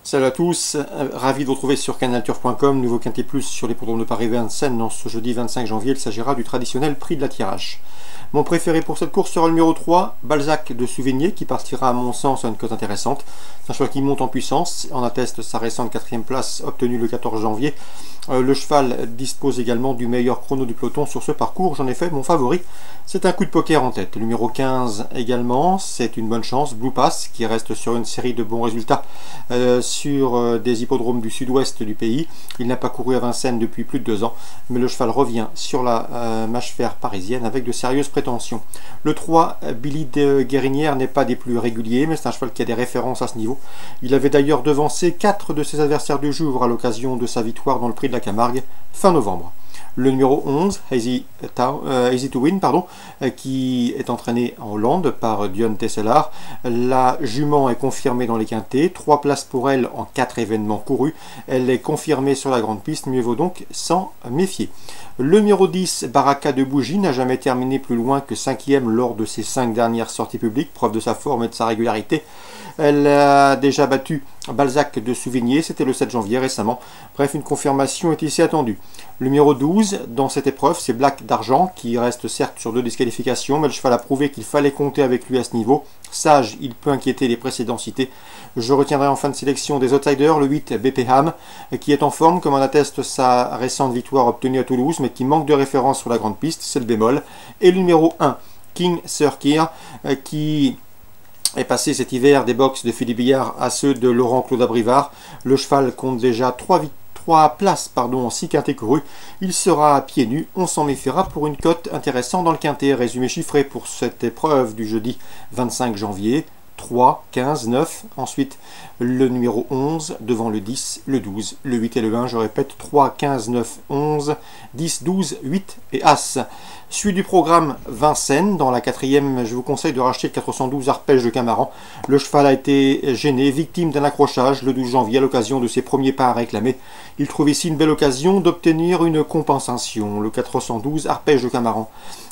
Salut à tous, ravi de vous retrouver sur canalturf.com, nouveau Quintet Plus sur l'hippodrome de Paris-Vincennes. Dans ce jeudi 25 janvier, il s'agira du traditionnel prix de la tirage. Mon préféré pour cette course sera le numéro 3, Balzac de Souvigné, qui partira à mon sens à une cote intéressante. C'est un cheval qui monte en puissance, en atteste sa récente 4e place obtenue le 14 janvier. Le cheval dispose également du meilleur chrono du peloton sur ce parcours, j'en ai fait mon favori. C'est un coup de poker en tête. Le numéro 15 également, c'est une bonne chance, Blue Pass, qui reste sur une série de bons résultats sur des hippodromes du sud-ouest du pays. Il n'a pas couru à Vincennes depuis plus de 2 ans, mais le cheval revient sur la mâche fer parisienne avec de sérieuses prétentions. Le 3, Billy de Guérinière, n'est pas des plus réguliers, mais c'est un cheval qui a des références à ce niveau. Il avait d'ailleurs devancé 4 de ses adversaires du jour à l'occasion de sa victoire dans le prix de la Camargue fin novembre. Le numéro 11, Easy to Win, qui est entraîné en Hollande par Dion Tesselar. La jument est confirmée dans les quintets, 3 places pour elle en 4 événements courus. Elle est confirmée sur la grande piste, mieux vaut donc s'en méfier. Le numéro 10, Baraka de Bougie, n'a jamais terminé plus loin que 5e lors de ses 5 dernières sorties publiques, preuve de sa forme et de sa régularité. Elle a déjà battu Balzac de Souvigné, c'était le 7 janvier récemment. Bref, une confirmation est ici attendue. Le numéro 12 dans cette épreuve, c'est Black d'Argent, qui reste certes sur 2 disqualifications, mais le cheval a prouvé qu'il fallait compter avec lui à ce niveau. Sage, il peut inquiéter les précédents cités. Je retiendrai en fin de sélection des outsiders, le 8, BP Ham, qui est en forme, comme en atteste sa récente victoire obtenue à Toulouse, mais qui manque de référence sur la grande piste, c'est le bémol. Et le numéro 1, King Sir Keir, qui est passé cet hiver des box de Philippe Billard à ceux de Laurent Claude Abrivard. Le cheval compte déjà 3 places en 6 quintets courus. Il sera à pieds nus, on s'en méfiera pour une cote intéressante dans le quintet. Résumé chiffré pour cette épreuve du jeudi 25 janvier. 3, 15, 9, ensuite le numéro 11, devant le 10, le 12, le 8 et le 1, je répète, 3, 15, 9, 11, 10, 12, 8 et As. Suite du programme Vincennes, dans la 4e, je vous conseille de racheter le 412 Arpège de Camaran. Le cheval a été gêné, victime d'un accrochage le 12 janvier à l'occasion de ses premiers pas à réclamer. Il trouve ici une belle occasion d'obtenir une compensation, le 412 Arpège de Camaran.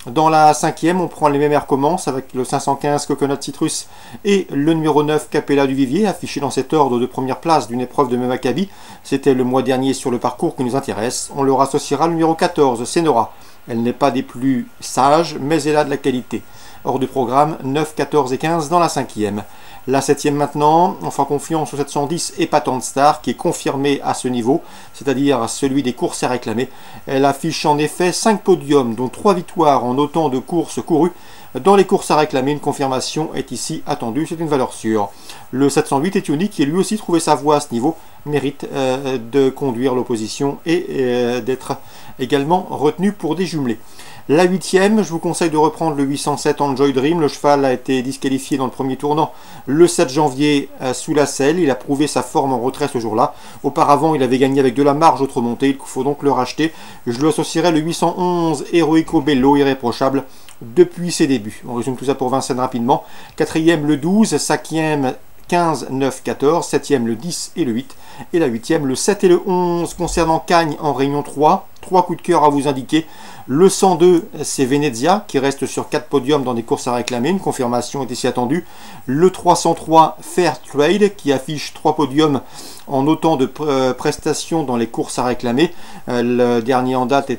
Dans la 5e, on prend les mêmes airs commence avec le 515 Coconut Citrus et le numéro 9 Capella du Vivier, affiché dans cet ordre de première place d'une épreuve de même acabit. C'était le mois dernier sur le parcours qui nous intéresse. On leur associera le numéro 14, Senora. Elle n'est pas des plus sages, mais elle a de la qualité. Hors du programme, 9, 14 et 15 dans la 5e. La 7e maintenant, on fera confiance au 710 Épatante Star, qui est confirmé à ce niveau, c'est-à-dire celui des courses à réclamer. Elle affiche en effet 5 podiums, dont 3 victoires en autant de courses courues. Dans les courses à réclamer, une confirmation est ici attendue, c'est une valeur sûre. Le 708 est unique, qui a lui aussi trouvé sa voie à ce niveau, mérite de conduire l'opposition et d'être également retenu pour des jumelés. La 8e, je vous conseille de reprendre le 807 Enjoy Dream. Le cheval a été disqualifié dans le premier tournant le 7 janvier sous la selle. Il a prouvé sa forme en retrait ce jour-là. Auparavant, il avait gagné avec de la marge autre montée. Il faut donc le racheter. Je lui associerai le 811 Heroico Bello, irréprochable depuis ses débuts. On résume tout ça pour Vincennes rapidement. 4e, le 12. 5e, 15, 9, 14. 7e, le 10 et le 8. Et la 8e, le 7 et le 11. Concernant Cagnes en réunion 3, 3 coups de cœur à vous indiquer. Le 102, c'est Venezia, qui reste sur 4 podiums dans des courses à réclamer. Une confirmation est ici attendue. Le 303, Fair Trade, qui affiche 3 podiums en autant de prestations dans les courses à réclamer. Le dernier en date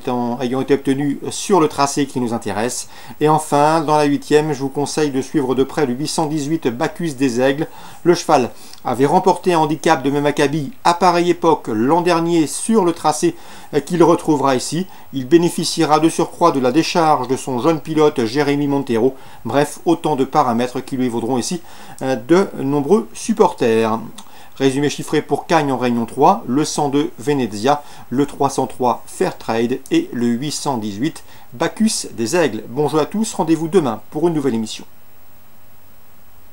ayant été obtenu sur le tracé qui nous intéresse. Et enfin, dans la 8e, je vous conseille de suivre de près le 818 Bacchus des Aigles. Le cheval avait remporté un handicap de même acabit à pareille époque l'an dernier sur le tracé qu'il retrouvera ici. Il bénéficiera de surcroît de la décharge de son jeune pilote Jérémy Montero. Bref, autant de paramètres qui lui vaudront ici de nombreux supporters. Résumé chiffré pour Cagnes en réunion 3, le 102 Venezia, le 303 Fairtrade et le 818 Bacchus des Aigles. Bonjour à tous, rendez-vous demain pour une nouvelle émission.